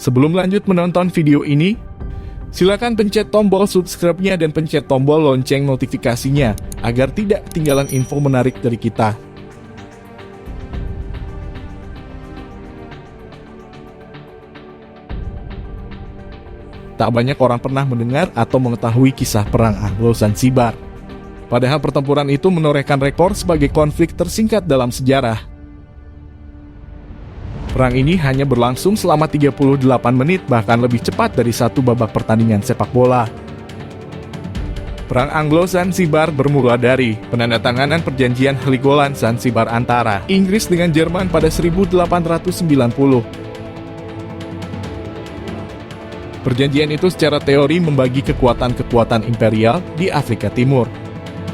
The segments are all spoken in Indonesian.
Sebelum lanjut menonton video ini, silakan pencet tombol subscribe-nya dan pencet tombol lonceng notifikasinya agar tidak ketinggalan info menarik dari kita. Tak banyak orang pernah mendengar atau mengetahui kisah Perang Anglo-Zanzibar. Padahal pertempuran itu menorehkan rekor sebagai konflik tersingkat dalam sejarah. Perang ini hanya berlangsung selama 38 menit, bahkan lebih cepat dari satu babak pertandingan sepak bola. Perang Anglo-Zanzibar bermula dari penandatanganan perjanjian Heligoland Zanzibar antara Inggris dengan Jerman pada 1890. Perjanjian itu secara teori membagi kekuatan-kekuatan imperial di Afrika Timur.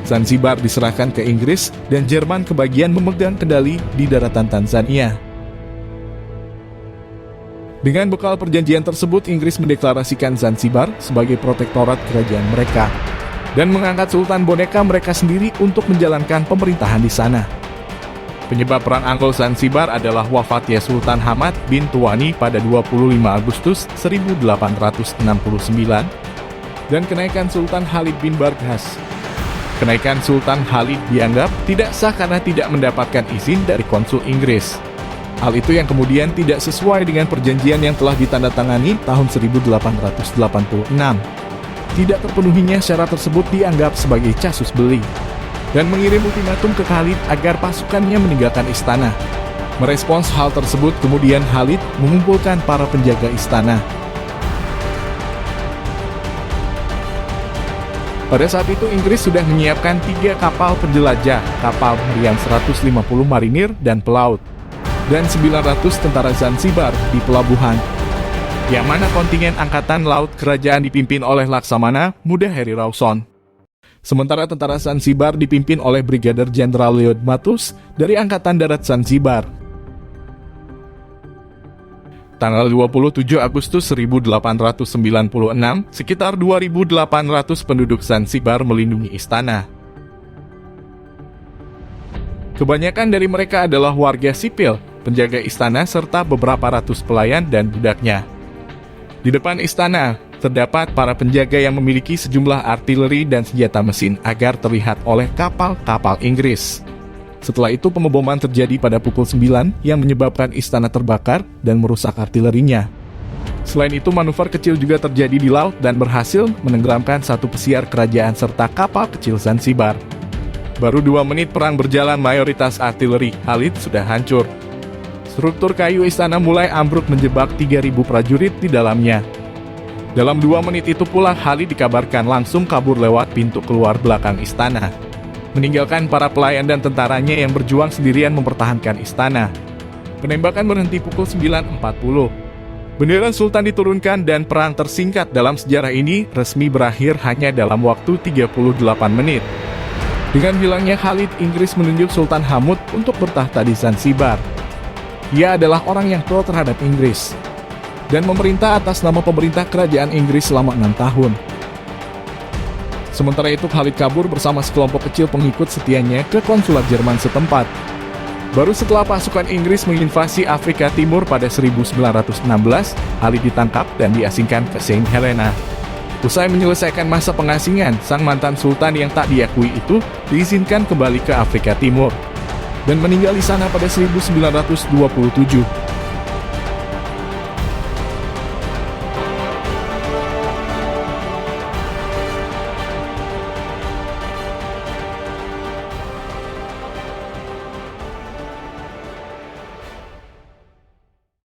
Zanzibar diserahkan ke Inggris dan Jerman kebagian memegang kendali di daratan Tanzania. Dengan bekal perjanjian tersebut, Inggris mendeklarasikan Zanzibar sebagai protektorat kerajaan mereka dan mengangkat Sultan boneka mereka sendiri untuk menjalankan pemerintahan di sana. Penyebab Perang Anglo-Zanzibar adalah wafatnya Sultan Hamad bin Tuwani pada 25 Agustus 1869 dan kenaikan Sultan Khalid bin Barghas. Kenaikan Sultan Khalid dianggap tidak sah karena tidak mendapatkan izin dari konsul Inggris. Hal itu yang kemudian tidak sesuai dengan perjanjian yang telah ditandatangani tahun 1886. Tidak terpenuhinya syarat tersebut dianggap sebagai casus belli dan mengirim ultimatum ke Khalid agar pasukannya meninggalkan istana. Merespons hal tersebut, kemudian Khalid mengumpulkan para penjaga istana. Pada saat itu Inggris sudah menyiapkan 3 kapal penjelajah, kapal meriam 150 marinir dan pelaut, dan 900 tentara Zanzibar di pelabuhan, yang mana kontingen Angkatan Laut Kerajaan dipimpin oleh Laksamana Muda Heri Rawson. Sementara tentara Zanzibar dipimpin oleh Brigadir Jenderal Leod Matus dari Angkatan Darat Zanzibar. Tanggal 27 Agustus 1896, sekitar 2.800 penduduk Zanzibar melindungi istana. Kebanyakan dari mereka adalah warga sipil, penjaga istana, serta beberapa ratus pelayan dan budaknya. Di depan istana, terdapat para penjaga yang memiliki sejumlah artileri dan senjata mesin agar terlihat oleh kapal-kapal Inggris. Setelah itu pengeboman terjadi pada pukul 9 yang menyebabkan istana terbakar dan merusak artilerinya. Selain itu manuver kecil juga terjadi di laut dan berhasil menenggelamkan satu pesiar kerajaan serta kapal kecil Zanzibar. Baru 2 menit perang berjalan, mayoritas artileri Khalid sudah hancur. Struktur kayu istana mulai ambruk menjebak 3.000 prajurit di dalamnya. Dalam 2 menit itu pula Khalid dikabarkan langsung kabur lewat pintu keluar belakang istana, meninggalkan para pelayan dan tentaranya yang berjuang sendirian mempertahankan istana. Penembakan berhenti pukul 9.40. Bendera Sultan diturunkan dan perang tersingkat dalam sejarah ini resmi berakhir hanya dalam waktu 38 menit. Dengan hilangnya Khalid, Inggris menunjuk Sultan Hamud untuk bertahta di Zanzibar. Ia adalah orang yang pro terhadap Inggris dan memerintah atas nama pemerintah kerajaan Inggris selama 6 tahun. Sementara itu Khalid kabur bersama sekelompok kecil pengikut setianya ke konsulat Jerman setempat. Baru setelah pasukan Inggris menginvasi Afrika Timur pada 1916, Khalid ditangkap dan diasingkan ke Saint Helena. Usai menyelesaikan masa pengasingan, sang mantan sultan yang tak diakui itu diizinkan kembali ke Afrika Timur dan meninggal di sana pada 1927.